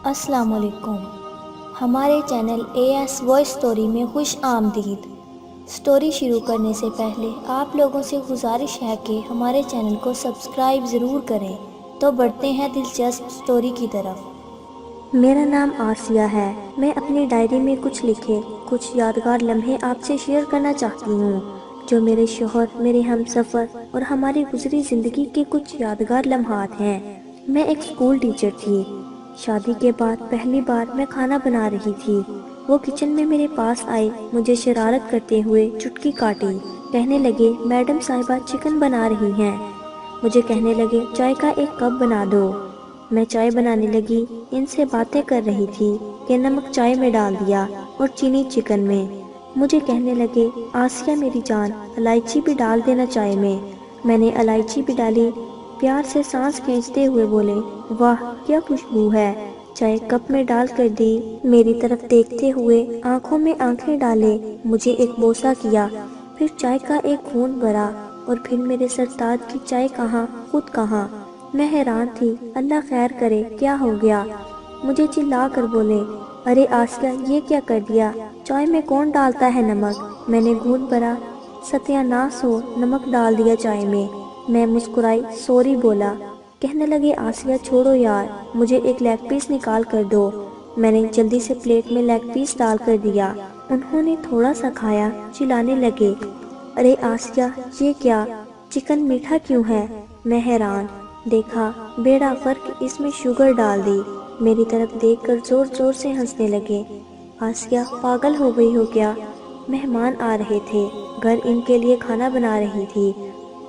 السلام علیکم۔ ہمارے چینل AS وائس سٹوری میں خوش آمدید۔ سٹوری شروع کرنے سے پہلے آپ لوگوں سے گزارش ہے کہ ہمارے چینل کو سبسکرائب ضرور کریں۔ تو بڑھتے ہیں دلچسپ سٹوری کی طرف۔ میرا نام آسیہ ہے۔ میں اپنی ڈائری میں کچھ یادگار لمحے آپ سے شیئر کرنا چاہتی ہوں، جو میرے شوہر، میرے ہم سفر اور ہماری گزری زندگی کے کچھ یادگار لمحات ہیں۔ میں ایک اسکول ٹیچر تھی۔ شادی کے بعد پہلی بار میں کھانا بنا رہی تھی۔ وہ کچن میں میرے پاس آئے، مجھے شرارت کرتے ہوئے چٹکی کاٹی، کہنے لگے میڈم صاحبہ چکن بنا رہی ہیں۔ مجھے کہنے لگے چائے کا ایک کپ بنا دو۔ میں چائے بنانے لگی، ان سے باتیں کر رہی تھی کہ نمک چائے میں ڈال دیا اور چینی چکن میں۔ مجھے کہنے لگے آسیہ میری جان، الائچی بھی ڈال دینا چائے میں۔ میں نے الائچی بھی ڈالی۔ پیار سے سانس کھینچتے ہوئے بولے واہ کیا خوشبو ہے۔ چائے کپ میں ڈال کر دی، میری طرف دیکھتے ہوئے آنکھوں میں آنکھیں ڈالے مجھے ایک بوسہ کیا، پھر چائے کا ایک گھونٹ بھرا اور پھر میرے سرتاج کی چائے کہاں، خود کہاں۔ میں حیران تھی، اللہ خیر کرے کیا ہو گیا۔ مجھے چلا کر بولے ارے آسیہ یہ کیا کر دیا، چائے میں کون ڈالتا ہے نمک۔ میں نے گھونٹ بھرا، ستیہ ناس ہو، نمک ڈال دیا چائے میں۔ میں مسکرائی، سوری بولا۔ کہنے لگے آسیہ چھوڑو یار، مجھے ایک لیگ پیس نکال کر دو۔ میں نے جلدی سے پلیٹ میں لیگ پیس ڈال کر دیا۔ انہوں نے تھوڑا سا کھایا، چلانے لگے ارے آسیہ یہ کیا، چکن میٹھا کیوں ہے۔ میں حیران، دیکھا بیڑا غرق، اس میں شوگر ڈال دی۔ میری طرف دیکھ کر زور زور سے ہنسنے لگے۔ آسیہ پاگل ہو گئی ہو کیا، مہمان آ رہے تھے، گھر ان کے لیے کھانا بنا رہی تھی۔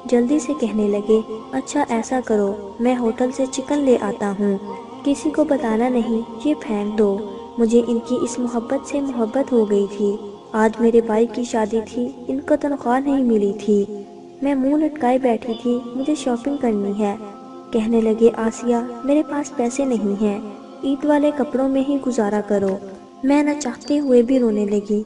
جلدی سے کہنے لگے اچھا ایسا کرو، میں ہوٹل سے چکن لے آتا ہوں، کسی کو بتانا نہیں، یہ پھینک دو۔ مجھے ان کی اس محبت سے محبت ہو گئی تھی۔ آج میرے بھائی کی شادی تھی، ان کو تنخواہ نہیں ملی تھی۔ میں منہ لٹکائے بیٹھی تھی، مجھے شاپنگ کرنی ہے۔ کہنے لگے آسیہ میرے پاس پیسے نہیں ہیں، عید والے کپڑوں میں ہی گزارا کرو۔ میں نہ چاہتے ہوئے بھی رونے لگی۔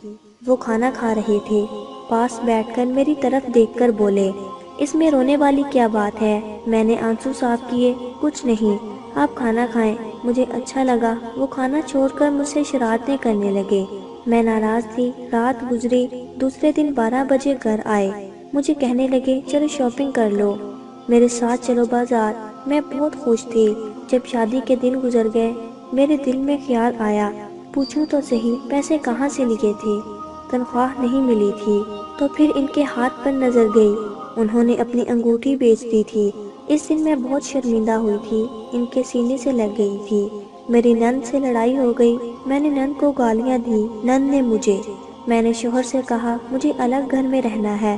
وہ کھانا کھا رہے تھے، پاس بیٹھ کر میری طرف دیکھ کر بولے اس میں رونے والی کیا بات ہے۔ میں نے آنسو صاف کیے، کچھ نہیں، آپ کھانا کھائیں، مجھے اچھا لگا۔ وہ کھانا چھوڑ کر مجھ سے شرارتیں کرنے لگے۔ میں ناراض تھی، رات گزری، دوسرے دن 12 بجے گھر آئے۔ مجھے کہنے لگے چلو شاپنگ کر لو، میرے ساتھ چلو بازار۔ میں بہت خوش تھی۔ جب شادی کے دن گزر گئے، میرے دل میں خیال آیا پوچھوں تو صحیح پیسے کہاں سے لیے تھے، تنخواہ نہیں ملی تھی۔ تو پھر ان کے ہاتھ پر نظر گئی، انہوں نے اپنی انگوٹھی بیچ دی تھی۔ اس دن میں بہت شرمندہ ہوئی تھی، ان کے سینے سے لگ گئی تھی۔ میری نند سے لڑائی ہو گئی، میں نے نند کو گالیاں دی، نند نے مجھے۔ میں نے شوہر سے کہا مجھے الگ گھر میں رہنا ہے۔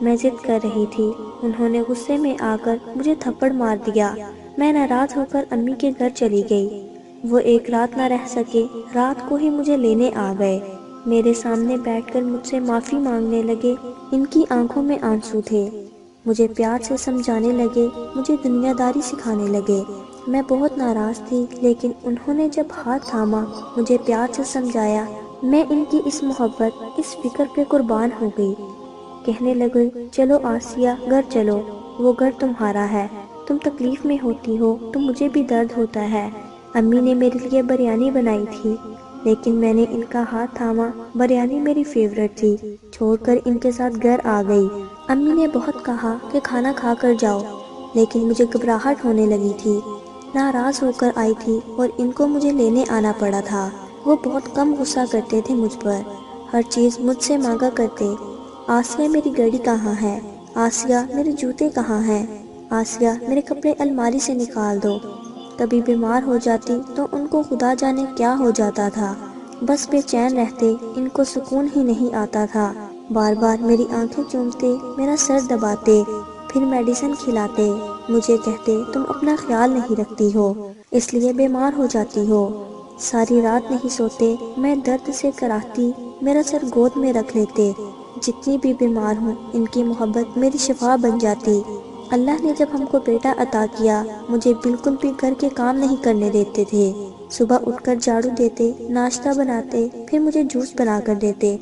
میں ضد کر رہی تھی، انہوں نے غصے میں آ کر مجھے تھپڑ مار دیا۔ میں ناراض ہو کر امی کے گھر چلی گئی۔ وہ ایک رات نہ رہ سکے، رات کو ہی مجھے لینے آ گئے۔ میرے سامنے بیٹھ کر مجھ سے معافی مانگنے لگے، ان کی آنکھوں میں آنسو تھے۔ مجھے پیار سے سمجھانے لگے، مجھے دنیا داری سکھانے لگے۔ میں بہت ناراض تھی، لیکن انہوں نے جب ہاتھ تھاما، مجھے پیار سے سمجھایا، میں ان کی اس محبت، اس فکر پہ قربان ہو گئی۔ کہنے لگے چلو آسیہ گھر چلو، وہ گھر تمہارا ہے، تم تکلیف میں ہوتی ہو تو مجھے بھی درد ہوتا ہے۔ امی نے میرے لیے بریانی بنائی تھی، لیکن میں نے ان کا ہاتھ تھاما، بریانی میری فیورٹ تھی، چھوڑ کر ان کے ساتھ گھر آ گئی۔ امی نے بہت کہا کہ کھانا کھا کر جاؤ، لیکن مجھے گھبراہٹ ہونے لگی تھی۔ ناراض ہو کر آئی تھی اور ان کو مجھے لینے آنا پڑا تھا۔ وہ بہت کم غصہ کرتے تھے مجھ پر، ہر چیز مجھ سے مانگا کرتے۔ آسیہ میری گھڑی کہاں ہے، آسیہ میرے جوتے کہاں ہیں، آسیہ میرے کپڑے الماری سے نکال دو۔ کبھی بیمار ہو جاتی تو ان کو خدا جانے کیا ہو جاتا تھا، بس بے چین رہتے، ان کو سکون ہی نہیں آتا تھا۔ بار بار میری آنکھیں چومتے، میرا سر دباتے، پھر میڈیسن کھلاتے، مجھے کہتے تم اپنا خیال نہیں رکھتی ہو، اس لیے بیمار ہو جاتی ہو۔ ساری رات نہیں سوتے، میں درد سے کراہتی، میرا سر گود میں رکھ لیتے۔ جتنی بھی بیمار ہوں، ان کی محبت میری شفا بن جاتی۔ اللہ نے جب ہم کو بیٹا عطا کیا، مجھے بالکل بھی گھر کے کام نہیں کرنے دیتے تھے۔ صبح اٹھ کر جھاڑو دیتے، ناشتہ بناتے، پھر مجھے جوس بنا کر دیتے،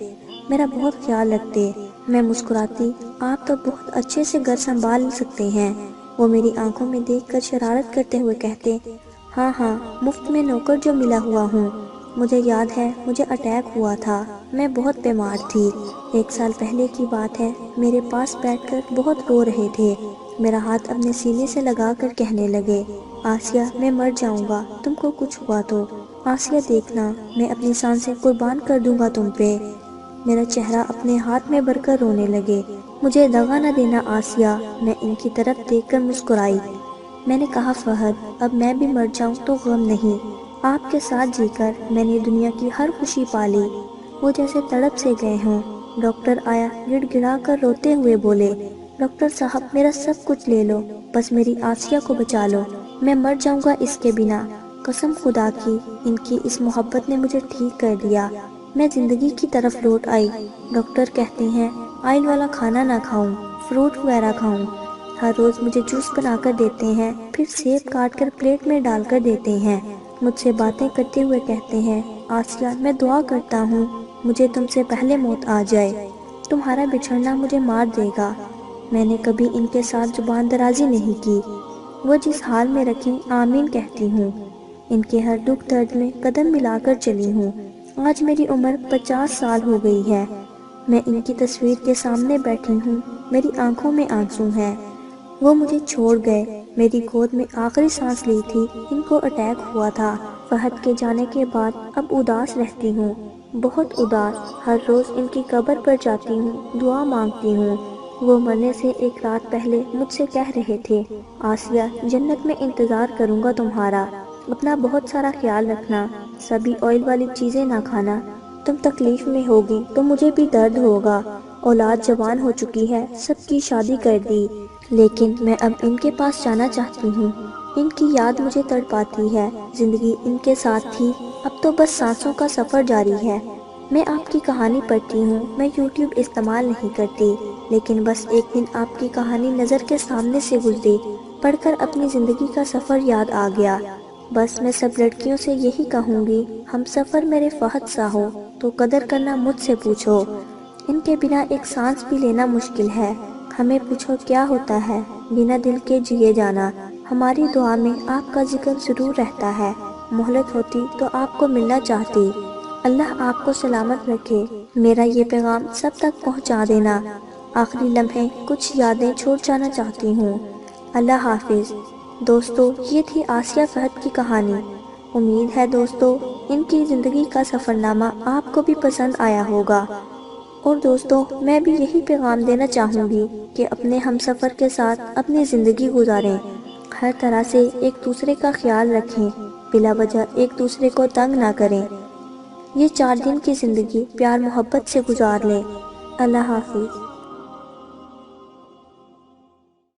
میرا بہت خیال رکھتے۔ میں مسکراتی، آپ تو بہت اچھے سے گھر سنبھال سکتے ہیں۔ وہ میری آنکھوں میں دیکھ کر شرارت کرتے ہوئے کہتے ہاں ہاں، مفت میں نوکر جو ملا ہوا ہوں۔ مجھے یاد ہے مجھے اٹیک ہوا تھا، میں بہت بیمار تھی۔ 1 سال پہلے کی بات ہے، میرے پاس بیٹھ کر بہت رو رہے تھے، میرا ہاتھ اپنے سینے سے لگا کر کہنے لگے، آسیہ میں مر جاؤں گا تم کو کچھ ہوا تو، آسیہ دیکھنا میں اپنی سانسیں قربان کر دوں گا تم پہ۔ میرا چہرہ اپنے ہاتھ میں بھر کر رونے لگے، مجھے دغا نہ دینا آسیہ۔ میں ان کی طرف دیکھ کر مسکرائی، میں نے کہا فہد اب میں بھی مر جاؤں تو غم نہیں، آپ کے ساتھ جی کر میں نے دنیا کی ہر خوشی پالی۔ وہ جیسے تڑپ سے گئے ہوں۔ ڈاکٹر آیا، گڑ گڑا کر روتے ہوئے بولے، ڈاکٹر صاحب میرا سب کچھ لے لو، بس میری آسیہ کو بچا لو، میں مر جاؤں گا اس کے بنا۔ قسم خدا کی ان کی اس محبت نے مجھے ٹھیک کر دیا۔ میں زندگی کی طرف لوٹ آئی۔ ڈاکٹر کہتے ہیں آئل والا کھانا نہ کھاؤں، فروٹ وغیرہ کھاؤں۔ ہر روز مجھے جوس بنا کر دیتے ہیں، پھر سیب کاٹ کر پلیٹ میں ڈال کر دیتے ہیں۔ مجھ سے باتیں کرتے ہوئے کہتے ہیں، آسیہ میں دعا کرتا ہوں مجھے تم سے پہلے موت آ جائے، تمہارا بچھڑنا مجھے مار دے گا۔ میں نے کبھی ان کے ساتھ زبان درازی نہیں کی، وہ جس حال میں رکھیں آمین کہتی ہوں۔ ان کے ہر دکھ درد میں قدم ملا کر چلی ہوں۔ آج میری عمر 50 سال ہو گئی ہے۔ میں ان کی تصویر کے سامنے بیٹھی ہوں، میری آنکھوں میں آنسو ہیں۔ وہ مجھے چھوڑ گئے، میری گود میں آخری سانس لی تھی، ان کو اٹیک ہوا تھا۔ فہد کے جانے کے بعد اب اداس رہتی ہوں، بہت اداس۔ ہر روز ان کی قبر پر جاتی ہوں، دعا مانگتی ہوں۔ وہ مرنے سے 1 رات پہلے مجھ سے کہہ رہے تھے، آسیہ جنت میں انتظار کروں گا تمہارا، اپنا بہت سارا خیال رکھنا، سبھی آئل والی چیزیں نہ کھانا، تم تکلیف میں ہوگی تو مجھے بھی درد ہوگا۔ اولاد جوان ہو چکی ہے، سب کی شادی کر دی، لیکن میں اب ان کے پاس جانا چاہتی ہوں۔ ان کی یاد مجھے تڑپاتی ہے، زندگی ان کے ساتھ تھی، اب تو بس سانسوں کا سفر جاری ہے۔ میں آپ کی کہانی پڑھتی ہوں، میں یوٹیوب استعمال نہیں کرتی، لیکن بس ایک دن آپ کی کہانی نظر کے سامنے سے گزری، پڑھ کر اپنی زندگی کا سفر یاد آ گیا۔ بس میں سب لڑکیوں سے یہی کہوں گی، ہم سفر میرے فہد سا ہو تو قدر کرنا مجھ سے پوچھو، ان کے بنا ایک سانس بھی لینا مشکل ہے۔ ہمیں پوچھو کیا ہوتا ہے بنا دل کے جیے جانا۔ ہماری دعا میں آپ کا ذکر ضرور رہتا ہے، مہلت ہوتی تو آپ کو ملنا چاہتی۔ اللہ آپ کو سلامت رکھے۔ میرا یہ پیغام سب تک پہنچا دینا۔ آخری لمحے کچھ یادیں چھوڑ جانا چاہتی ہوں۔ اللہ حافظ۔ دوستو، یہ تھی آسیہ فہد کی کہانی۔ امید ہے دوستو ان کی زندگی کا سفرنامہ آپ کو بھی پسند آیا ہوگا۔ اور دوستو، میں بھی یہی پیغام دینا چاہوں گی کہ اپنے ہم سفر کے ساتھ اپنی زندگی گزاریں، ہر طرح سے ایک دوسرے کا خیال رکھیں، بلا وجہ ایک دوسرے کو تنگ نہ کریں۔ یہ 4 دن کی زندگی پیار محبت سے گزار لیں۔ اللہ حافظ۔